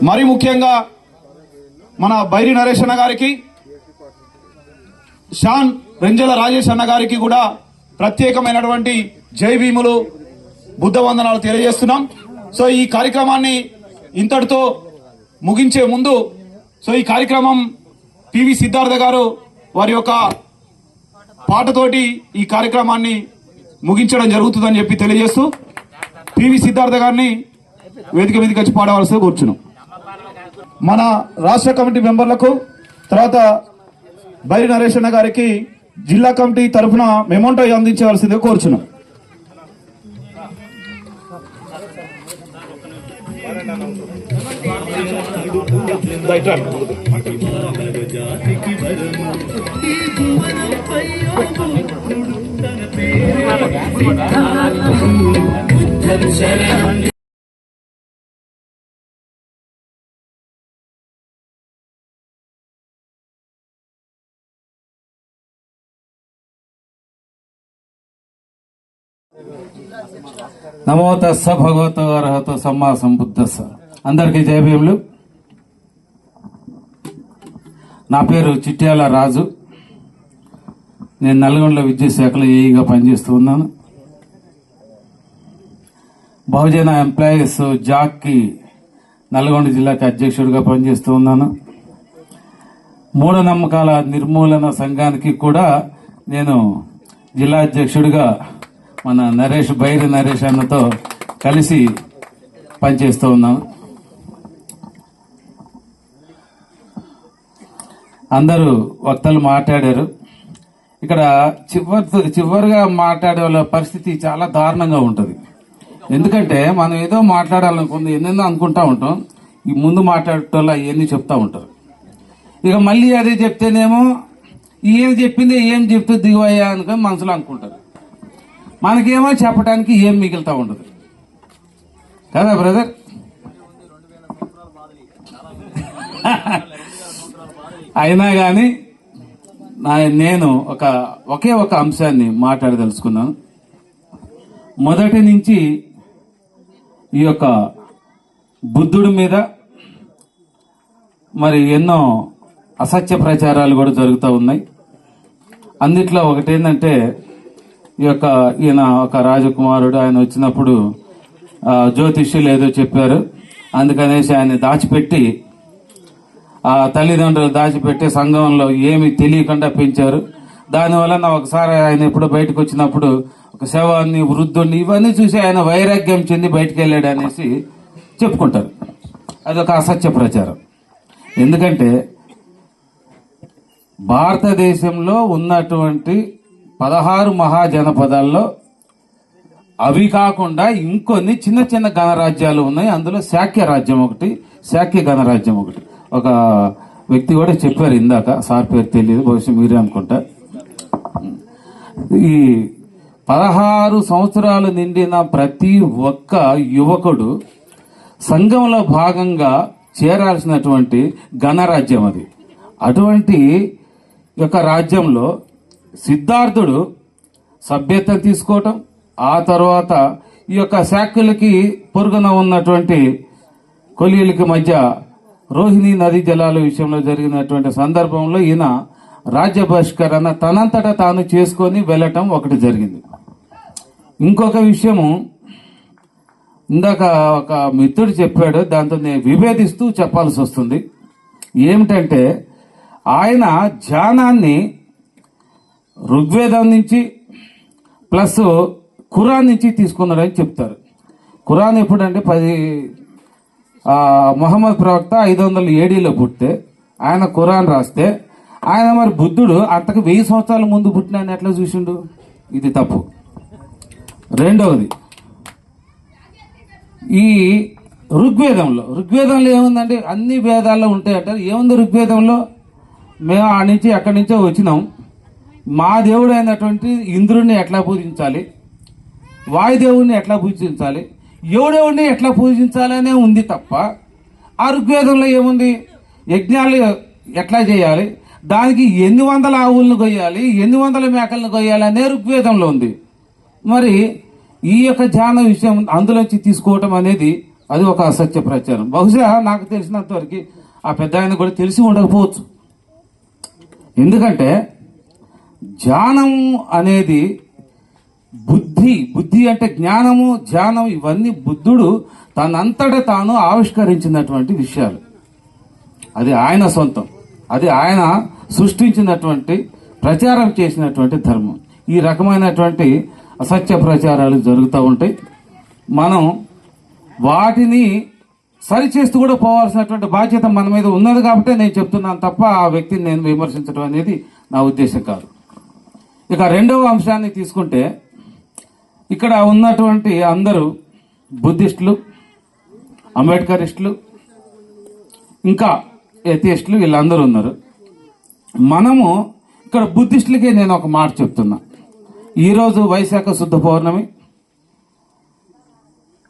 మరి ముఖ్యంగా మన బైరి నరేష్ అన్న గారికి, షాన్ రెంజల రాజేష్ అన్న గారికి కూడా ప్రత్యేకమైనటువంటి జై భీములు, బుద్ధ వందనాలు తెలియజేస్తున్నాం. సో ఈ కార్యక్రమాన్ని ఇంతటితో ముగించే ముందు ఈ కార్యక్రమం పివి సిద్ధార్థ గారు వారి యొక్క పాటతోటి ఈ కార్యక్రమాన్ని ముగించడం జరుగుతుందని చెప్పి తెలియజేస్తూ పివి సిద్ధార్థ గారిని వేదిక మీదకి వచ్చి పాడవలసి కూర్చున్నాం. మన రాష్ట్ర కమిటీ మెంబర్లకు, తర్వాత బైరి నరేష్ అన్న గారికి జిల్లా కమిటీ తరఫున మెమోంటో అందించవలసిందిగా కోరుచున్నాం. నమో తస్స భగవతో అర్హతో సమ్మా సంబుద్ధస్స. అందరికీ జై భీములు. నా పేరు చిట్యాల రాజు. నేను నల్గొండ విద్యాశాఖలో ఏఈగా పనిచేస్తూ ఉన్నాను. బహుజన ఎంప్లాయీస్ జాక్కి నల్గొండ జిల్లాకి అధ్యక్షుడిగా పనిచేస్తూ ఉన్నాను. మూఢనమ్మకాల నిర్మూలన సంఘానికి కూడా నేను జిల్లా అధ్యక్షుడిగా మన బైరి నరేష్ అన్నతో కలిసి పనిచేస్తూ ఉన్నాను. అందరూ వక్తలు మాట్లాడారు. ఇక్కడ చివరిగా మాట్లాడే వాళ్ళ పరిస్థితి చాలా దారుణంగా ఉంటుంది. ఎందుకంటే మనం ఏదో మాట్లాడాలనుకుంది ఎన్నెన్నో అనుకుంటా ఉంటాం. ఈ ముందు మాట్లాడేటోళ్ళు అవన్నీ చెప్తా ఉంటారు. ఇక మళ్ళీ అదే చెప్తేనేమో ఏం చెప్పింది ఏం చెప్తే దిగవయ్యా అనుకొని మనసులో అనుకుంటారు. మనకేమో చెప్పడానికి ఏం మిగులుతా ఉండదు కదా బ్రదర్. అయినా కానీ నేను ఒకే ఒక అంశాన్ని మాట్లాడదలుచుకున్నాను. మొదటి నుంచి ఈ యొక్క బుద్ధుడి మీద మరి ఎన్నో అసత్య ప్రచారాలు కూడా జరుగుతూ ఉన్నాయి. అందుట్లో ఒకటేంటంటే ఈయన ఒక రాజకుమారుడు, ఆయన వచ్చినప్పుడు జ్యోతిష్యులు ఏదో చెప్పారు, అందుకనేసి ఆయన దాచిపెట్టి తల్లిదండ్రులు దాచిపెట్టి సంఘంలో ఏమి తెలియకుండా పెంచారు. దానివల్ల ఒకసారి ఆయన ఎప్పుడు బయటకు వచ్చినప్పుడు ఒక శవాన్ని, వృద్ధుడిని ఇవన్నీ చూసి ఆయన వైరాగ్యం చెంది బయటకు వెళ్ళాడు అనేసి చెప్పుకుంటారు. అదొక అసత్య ప్రచారం. ఎందుకంటే భారతదేశంలో ఉన్నటువంటి 16 మహాజనపదాల్లో అవి కాకుండా ఇంకొన్ని చిన్న చిన్న గణరాజ్యాలు ఉన్నాయి. అందులో శాక్య రాజ్యం ఒకటి, శాక్య గణరాజ్యం ఒకటి. ఒక వ్యక్తి కూడా చెప్పారు ఇందాక, సార్ పేరు తెలియదు, బహుశా మీరే అనుకుంటా. ఈ 16 సంవత్సరాలు నిండిన ప్రతి ఒక్క యువకుడు సంఘంలో భాగంగా చేరాల్సినటువంటి గణరాజ్యం అది. అటువంటి యొక్క రాజ్యంలో సిద్ధార్థుడు సభ్యత్వం తీసుకోవటం, ఆ తర్వాత ఈ యొక్క శాక్యులకి పొరుగున ఉన్నటువంటి కొలియులకి మధ్య రోహిణి నదీ జలాల విషయంలో జరిగినటువంటి సందర్భంలో ఈయన రాజ్య బహిష్కరణ తనంతటా తాను చేసుకొని వెళ్ళటం ఒకటి జరిగింది. ఇంకొక విషయము ఇందాక ఒక మిత్రుడు చెప్పాడు, దాంతో నేను విభేదిస్తూ చెప్పాల్సి వస్తుంది. ఏమిటంటే ఆయన ధ్యానాన్ని ఋగ్వేదం నుంచి ప్లస్ ఖురాన్ నుంచి తీసుకున్నాడని చెప్తారు. ఖురాన్ ఎప్పుడంటే మొహమ్మద్ ప్రవక్త 500 ADలో పుట్టితే ఆయన ఖురాన్ రాస్తే, ఆయన మరి బుద్ధుడు అంతకు 1000 సంవత్సరాల ముందు పుట్టిన ఎట్లా చూసిండు? ఇది తప్పు. రెండవది, ఈ ఋగ్వేదంలో ఏముందంటే అన్ని వేదాల్లో ఉంటాయి అంటారు. ఏముంది ఋగ్వేదంలో? మేము ఆ నుంచి ఎక్కడి నుంచో వచ్చినాం, మా దేవుడు అయినటువంటి ఇంద్రుడిని ఎట్లా పూజించాలి, వాయుదేవుడిని ఎట్లా పూజించాలి, ఎవడెవడిని ఎట్లా పూజించాలనే ఉంది తప్ప ఆ ఋగ్వేదంలో ఏముంది? యజ్ఞాలు ఎట్లా చేయాలి, దానికి ఎన్ని వందల ఆవులను కొయ్యాలి, ఎన్ని వందల మేకలను కొయ్యాలి అనే ఋగ్వేదంలో ఉంది. మరి ఈ యొక్క ధ్యాన విషయం అందులోంచి తీసుకోవటం అనేది అది ఒక అసత్య ప్రచారం. బహుశా నాకు తెలిసినంత వరకు ఆ పెద్ద ఆయన కూడా తెలిసి ఉండకపోవచ్చు. ఎందుకంటే జ్ఞానం అనేది బుద్ధి అంటే జ్ఞానము, ధ్యానం ఇవన్నీ బుద్ధుడు తనంతట తాను ఆవిష్కరించినటువంటి విషయాలు. అది ఆయన సొంతం, అది ఆయన సృష్టించినటువంటి ప్రచారం చేసినటువంటి ధర్మం. ఈ రకమైనటువంటి అసత్య ప్రచారాలు జరుగుతూ ఉంటాయి. మనం వాటిని సరిచేస్తూ కూడా పోవాల్సినటువంటి బాధ్యత మన మీద ఉన్నది కాబట్టి నేను చెప్తున్నాను తప్ప ఆ వ్యక్తిని నేను విమర్శించడం అనేది నా ఉద్దేశం కాదు. ఇక రెండవ అంశాన్ని తీసుకుంటే ఇక్కడ ఉన్నటువంటి అందరూ బుద్ధిస్టులు, అంబేద్కరిస్టులు, ఇంకా ఎథియిస్టులు వీళ్ళందరూ ఉన్నారు. మనము ఇక్కడ బుద్ధిస్టులకే నేను ఒక మాట చెప్తున్నా. ఈరోజు వైశాఖ శుద్ధ పౌర్ణమి.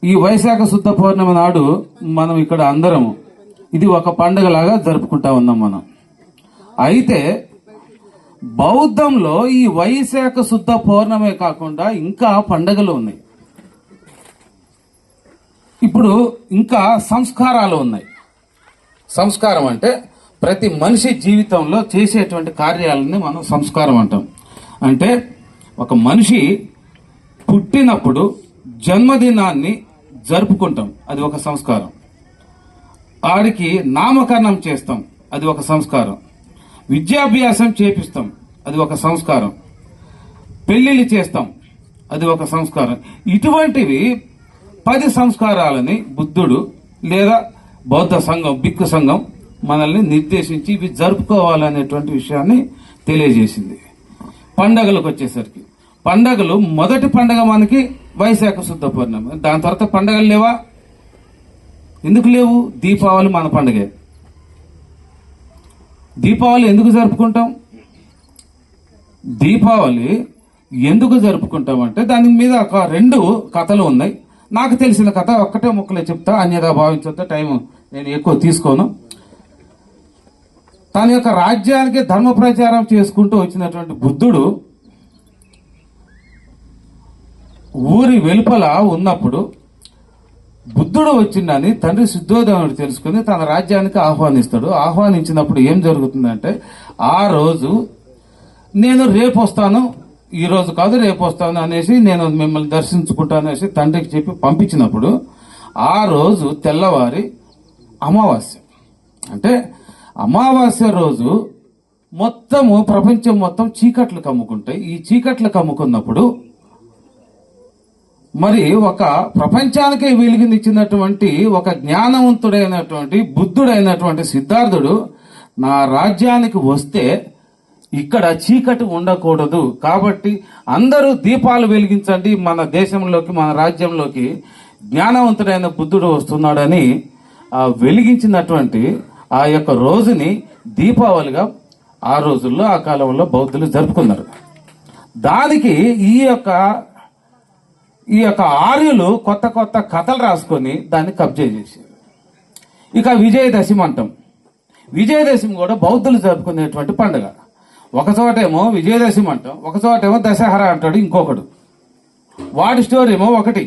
ఈ వైశాఖ శుద్ధ పౌర్ణమి నాడు మనం ఇక్కడ అందరము ఇది ఒక పండుగలాగా జరుపుకుంటా ఉన్నాం మనం. అయితే బౌద్ధంలో ఈ వైశాఖ శుద్ధ పౌర్ణమే కాకుండా ఇంకా పండుగలు ఉన్నాయి. ఇప్పుడు ఇంకా సంస్కారాలు ఉన్నాయి. సంస్కారం అంటే ప్రతి మనిషి జీవితంలో చేసేటువంటి కార్యాలని మనం సంస్కారం అంటాం. అంటే ఒక మనిషి పుట్టినప్పుడు జన్మదినాన్ని జరుపుకుంటాం, అది ఒక సంస్కారం. ఆడికి నామకరణం చేస్తాం, అది ఒక సంస్కారం. విద్యాభ్యాసం చేపిస్తాం, అది ఒక సంస్కారం. పెళ్లిళ్ళు చేస్తాం, అది ఒక సంస్కారం. ఇటువంటివి 10 సంస్కారాలని బుద్ధుడు లేదా బౌద్ధ సంఘం, బిక్కు సంఘం మనల్ని నిర్దేశించి ఇవి జరుపుకోవాలనేటువంటి విషయాన్ని తెలియజేసింది. పండగలకు వచ్చేసరికి పండగలు, మొదటి పండగ మనకి వైశాఖ శుద్ధ పౌర్ణమి. దాని తర్వాత పండగలు లేవా? ఎందుకు లేవు? దీపావళి మన పండగే. దీపావళి ఎందుకు జరుపుకుంటాం? దీపావళి ఎందుకు జరుపుకుంటాం అంటే దాని మీద ఒక 2 కథలు ఉన్నాయి. నాకు తెలిసిన కథ ఒక్కటే ముక్కలే చెప్తా, అన్యదా భావించొద్దు, టైం నేను ఎక్కువ తీసుకోను. తన యొక్క రాజ్యానికి ధర్మ ప్రచారం చేసుకుంటూ వచ్చినటువంటి బుద్ధుడు ఊరి వెలుపల ఉన్నప్పుడు బుద్ధుడు వచ్చిందని తండ్రి శుద్ధోదనుడు తెలుసుకుని తన రాజ్యానికి ఆహ్వానిస్తాడు. ఆహ్వానించినప్పుడు ఏం జరుగుతుందంటే, ఆ రోజు నేను రేపు వస్తాను, ఈ రోజు కాదు రేపు వస్తాను అనేసి, నేను మిమ్మల్ని దర్శించుకుంటాను అనేసి తండ్రికి చెప్పి పంపించినప్పుడు ఆ రోజు తెల్లవారి అమావాస్య. అంటే అమావాస్య రోజు మొత్తము ప్రపంచం మొత్తం చీకట్లు కమ్ముకుంటాయి. ఈ చీకట్లు కమ్ముకున్నప్పుడు మరి ఒక ప్రపంచానికే వెలుగునిచ్చినటువంటి ఒక జ్ఞానవంతుడైనటువంటి బుద్ధుడైనటువంటి సిద్ధార్థుడు నా రాజ్యానికి వస్తే ఇక్కడ చీకటి ఉండకూడదు, కాబట్టి అందరూ దీపాలు వెలిగించండి, మన దేశంలోకి మన రాజ్యంలోకి జ్ఞానవంతుడైన బుద్ధుడు వస్తున్నాడని వెలిగించినటువంటి ఆ యొక్క రోజుని దీపావళిగా ఆ రోజుల్లో ఆ కాలంలో బౌద్ధులు జరుపుకున్నారు. దానికి ఈ యొక్క ఆర్యులు కొత్త కొత్త కథలు రాసుకొని దాన్ని కబ్జా చేశారు. ఇక విజయదశమి అంటాం. విజయదశమి కూడా బౌద్ధులు జరుపుకునేటువంటి పండుగ. ఒక చోటేమో విజయదశమి అంటాం, ఒక చోటేమో దశహర అంటాడు ఇంకొకడు. వాడి స్టోరీ ఏమో ఒకటి.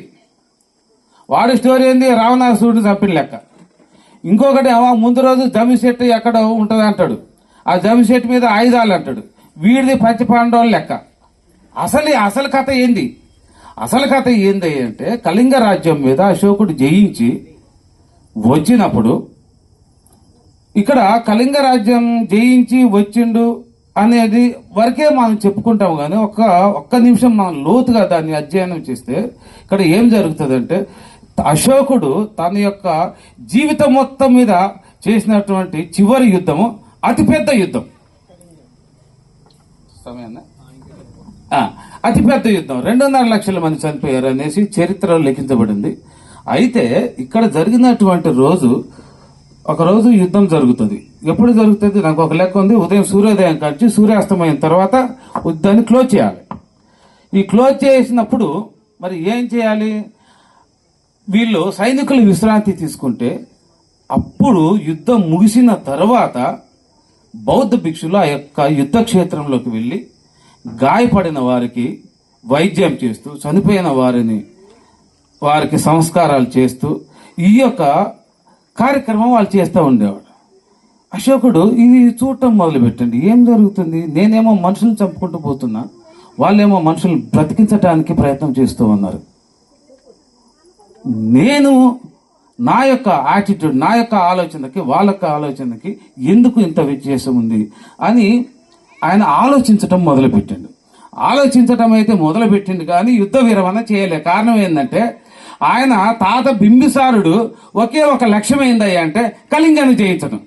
వాడి స్టోరీ ఏంది? రావణాసురుడిని చంపిన లెక్క. ఇంకొకటి ఏమో ముందు రోజు జమ్మి చెట్టు ఎక్కడ ఉంటుంది అంటాడు, ఆ జమ్మి చెట్టు మీద ఆయుధాలు అంటాడు. వీడిది పంచపాండవుల లెక్క. అసలు కథ ఏంది? అసలు కథ ఏంది అంటే, కళింగ రాజ్యం మీద అశోకుడు జయించి వచ్చినప్పుడు, ఇక్కడ కళింగ రాజ్యం జయించి వచ్చిండు అనేది వరకే మనం చెప్పుకుంటాం. కానీ ఒక్క నిమిషం మనం లోతుగా దాన్ని అధ్యయనం చేస్తే ఇక్కడ ఏం జరుగుతుందంటే, అశోకుడు తన యొక్క జీవితం మొత్తం మీద చేసినటువంటి చివరి యుద్ధము అతిపెద్ద యుద్ధం. అతిపెద్ద యుద్ధం, 2.5 లక్షల మంది చనిపోయారు అనేసి చరిత్రలో లిఖించబడింది. అయితే ఇక్కడ జరిగినటువంటి రోజు, ఒక రోజు యుద్ధం జరుగుతుంది. ఎప్పుడు జరుగుతుంది? నాకు ఒక లెక్క ఉంది. ఉదయం సూర్యోదయం కాచి సూర్యాస్తమయం తర్వాత యుద్ధాన్ని క్లోజ్ చేయాలి. ఈ క్లోజ్ చేసినప్పుడు మరి ఏం చేయాలి? వీళ్ళు సైనికులు విశ్రాంతి తీసుకుంటే అప్పుడు యుద్ధం ముగిసిన తర్వాత బౌద్ధ భిక్షులు ఆ యొక్క యుద్ధ క్షేత్రంలోకి వెళ్ళి గాయపడిన వారికి వైద్యం చేస్తూ, చనిపోయిన వారికి సంస్కారాలు చేస్తూ, ఈ యొక్క కార్యక్రమం వాళ్ళు చేస్తూ ఉండేవాడు. అశోకుడు ఇది చూడటం మొదలుపెట్టండి, ఏం జరుగుతుంది, నేనేమో మనుషులను చంపుకుంటూ పోతున్నా, వాళ్ళేమో మనుషులు బ్రతికించడానికి ప్రయత్నం చేస్తూ ఉన్నారు. నేను నా యొక్క యాటిట్యూడ్, నా యొక్క ఆలోచనకి వాళ్ళ యొక్క ఆలోచనకి ఎందుకు ఇంత వ్యత్యాసం ఉంది అని ఆయన ఆలోచించటం మొదలుపెట్టిండు. ఆలోచించటం అయితే మొదలుపెట్టిండు కానీ యుద్ధ విరమణ చేయలే. కారణం ఏంటంటే ఆయన తాత బింబిసారుడు ఒకే ఒక లక్ష్యం ఏందయ్యా అంటే కళింగాన్ని జయించడం.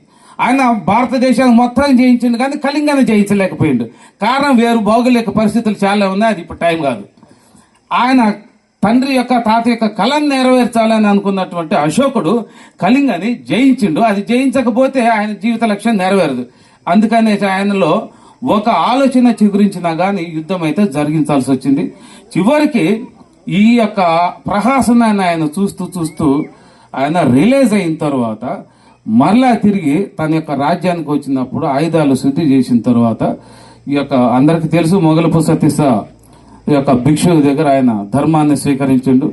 ఆయన భారతదేశాన్ని మొత్తం జయించిండు కానీ కళింగాన్ని జయించలేకపోయిండు. కారణం వేరు, భౌగోళిక పరిస్థితులు చాలా ఉన్నాయి, అది ఇప్పుడు టైం కాదు. ఆయన తండ్రి యొక్క తాత యొక్క కళను నెరవేర్చాలని అనుకున్నటువంటి అశోకుడు కళింగని జయించిండు. అది జయించకపోతే ఆయన జీవిత లక్ష్యం నెరవేరదు. అందుకనే ఆయనలో ఒక ఆలోచన చిగురించినా కానీ యుద్ధం అయితే జరిగించాల్సి వచ్చింది. చివరికి ఈ యొక్క ప్రహాసనాన్ని ఆయన చూస్తూ ఆయన రిలీజ్ అయిన తర్వాత మరలా తిరిగి తన యొక్క రాజ్యానికి వచ్చినప్పుడు ఆయుధాలు శుద్ధి చేసిన తర్వాత ఈ యొక్క అందరికి తెలుసు మొగలపు సతీస ఈ యొక్క భిక్షువు దగ్గర ఆయన ధర్మాన్ని స్వీకరించిండు.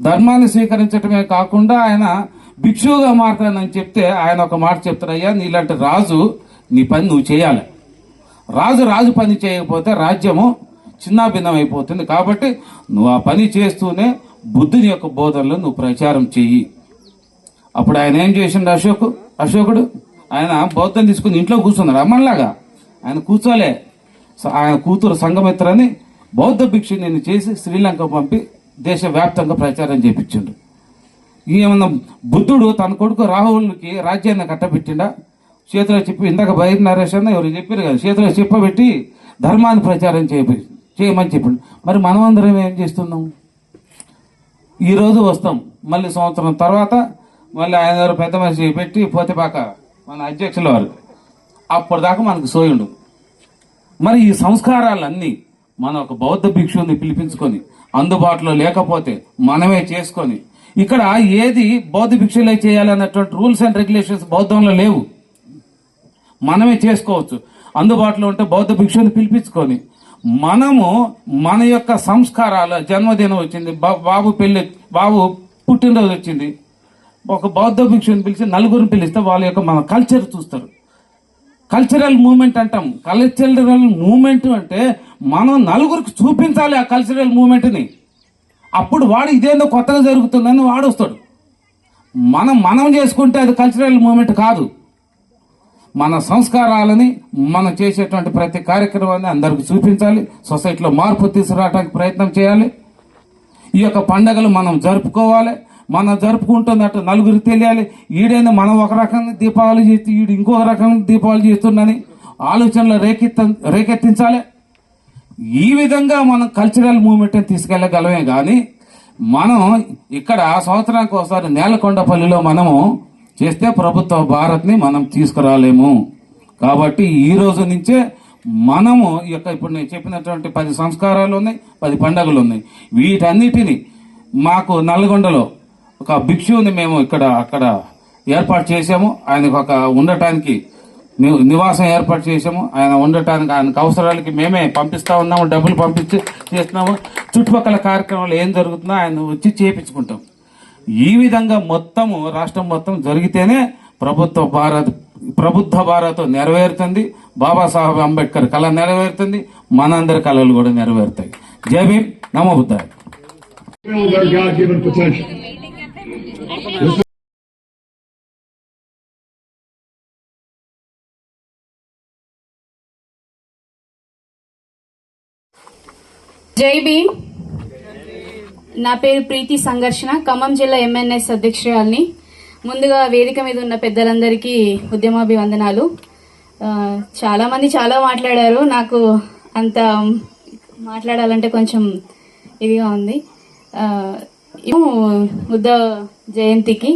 ధర్మాన్ని స్వీకరించడమే కాకుండా ఆయన భిక్షువుగా మారుతానని చెప్తే ఆయన ఒక మాట చెప్తారు, అయ్యా నీలాంటి రాజు నీ పని నువ్వు చేయాలి, రాజు పని చేయకపోతే రాజ్యము చిన్నాభిన్నం అయిపోతుంది, కాబట్టి నువ్వు ఆ పని చేస్తూనే బుద్ధుని యొక్క బోధనలు నువ్వు ప్రచారం చెయ్యి. అప్పుడు ఆయన ఏం చేసిండు అశోకుడు ఆయన బౌద్ధం తీసుకుని ఇంట్లో కూర్చున్నాడు. అమ్మలాగా ఆయన కూర్చోలే. ఆయన కూతురు సంఘమిత్రని బౌద్ధ భిక్షుని చేసి శ్రీలంక పంపి దేశవ్యాప్తంగా ప్రచారం చేపించిండు. ఏమన్నా బుద్ధుడు తన కొడుకు రాహుల్కి రాజ్యాన్ని కట్టబెట్టిండా? చేతిలో చెప్పి, ఇందాక బయట నరేష్ అన్న ఎవరు చెప్పారు కదా, చేతిలో చెప్పబెట్టి ధర్మాన్ని ప్రచారం చేయమని చెప్పిండు. మరి మనమందరం ఏం చేస్తున్నాం? ఈరోజు వస్తాం, మళ్ళీ సంవత్సరం తర్వాత మళ్ళీ ఆయన ఎవరు పెద్ద మనిషి పెట్టి పోతేపాక మన అధ్యక్షుల వారు, అప్పటిదాకా మనకు సోయుండు. మరి ఈ సంస్కారాలన్నీ మన ఒక బౌద్ధ భిక్షువుని పిలిపించుకొని అందుబాటులో లేకపోతే మనమే చేసుకొని, ఇక్కడ ఏది బౌద్ధ భిక్షులే చేయాలన్నటువంటి రూల్స్ అండ్ రెగ్యులేషన్స్ బౌద్ధంలో లేవు, మనమే చేసుకోవచ్చు. అందుబాటులో ఉంటే బౌద్ధ భిక్షువుని పిలిపించుకొని మనము మన యొక్క సంస్కారాలు, జన్మదినం వచ్చింది, బాబు పుట్టినరోజు వచ్చింది, ఒక బౌద్ధ భిక్షుని పిలిచి నలుగురిని పిలిస్తే వాళ్ళ యొక్క మన కల్చర్ చూస్తారు. కల్చరల్ మూమెంట్ అంటాం. కల్చరల్ మూమెంట్ అంటే మనం నలుగురికి చూపించాలి ఆ కల్చరల్ మూమెంట్ని. అప్పుడు వాడు ఇదేందో కొత్తగా జరుగుతుందని వాడు వస్తాడు. మనం చేసుకుంటే అది కల్చరల్ మూమెంట్ కాదు. మన సంస్కారాలని మనం చేసేటువంటి ప్రతి కార్యక్రమాన్ని అందరికి చూపించాలి. సొసైటీలో మార్పు తీసుకురావడానికి ప్రయత్నం చేయాలి. ఈ యొక్క పండుగలు మనం జరుపుకోవాలి. మనం జరుపుకుంటున్నట్టు నలుగురికి తెలియాలి. ఈడైనా మనం ఒక రకంగా దీపావళి చేసి ఈడు ఇంకొక రకంగా దీపావళి చేస్తుందని ఆలోచనలు రేకెత్తించాలి. ఈ విధంగా మనం కల్చరల్ మూమెంట్ని తీసుకెళ్లగలమే కానీ మనం ఇక్కడ సంవత్సరానికి ఒకసారి నేలకొండపల్లిలో మనము చేస్తే ప్రభుత్వ భారత్ని మనం తీసుకురాలేము. కాబట్టి ఈ రోజు నుంచే మనము ఈ యొక్క ఇప్పుడు నేను చెప్పినటువంటి 10 సంస్కారాలు ఉన్నాయి, 10 పండుగలు ఉన్నాయి. వీటన్నిటిని మాకు నల్గొండలో ఒక భిక్షువుని మేము అక్కడ ఏర్పాటు చేసాము. ఆయనకు ఒక ఉండటానికి నివాసం ఏర్పాటు చేసాము. ఆయన ఉండటానికి ఆయనకు అవసరాలకి మేమే పంపిస్తా ఉన్నాము, డబ్బులు పంపించి చేస్తున్నాము. చుట్టుపక్కల కార్యక్రమాలు ఏం జరుగుతుందో ఆయన వచ్చి చేయించుకుంటాం. ఈ విధంగా మొత్తము రాష్ట్రం మొత్తం జరిగితేనే ప్రబుద్ధ భారత్ నెరవేరుతుంది. బాబాసాహెబ్ అంబేద్కర్ కళ నెరవేరుతుంది. మనందరి కళలు కూడా నెరవేరుతాయి. జై భీమ్, నమో బుద్ధాయ. జై భీమ్. నా పేరు ప్రీతి సంఘర్షణ, ఖమ్మం జిల్లా ఎంఎన్ఎస్ అధ్యక్షురాలిని. ముందుగా వేదిక మీద ఉన్న పెద్దలందరికీ ఉద్యమాభివందనాలు. చాలా మంది చాలా మాట్లాడారు. నాకు అంత మాట్లాడాలంటే కొంచెం ఇదిగా ఉంది. బుద్ధ జయంతికి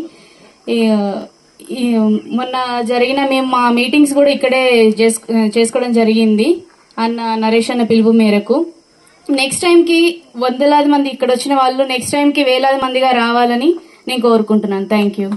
మొన్న జరిగిన మేము మా మీటింగ్స్ కూడా ఇక్కడే చేసుకోవడం జరిగింది అన్న నరేష్ అన్న పిలుపు మేరకు. నెక్స్ట్ టైంకి వందలాది మంది ఇక్కడ వచ్చిన వాళ్ళు నెక్స్ట్ టైంకి వేలాది మందిగా రావాలని నేను కోరుకుంటున్నాను. Thank you.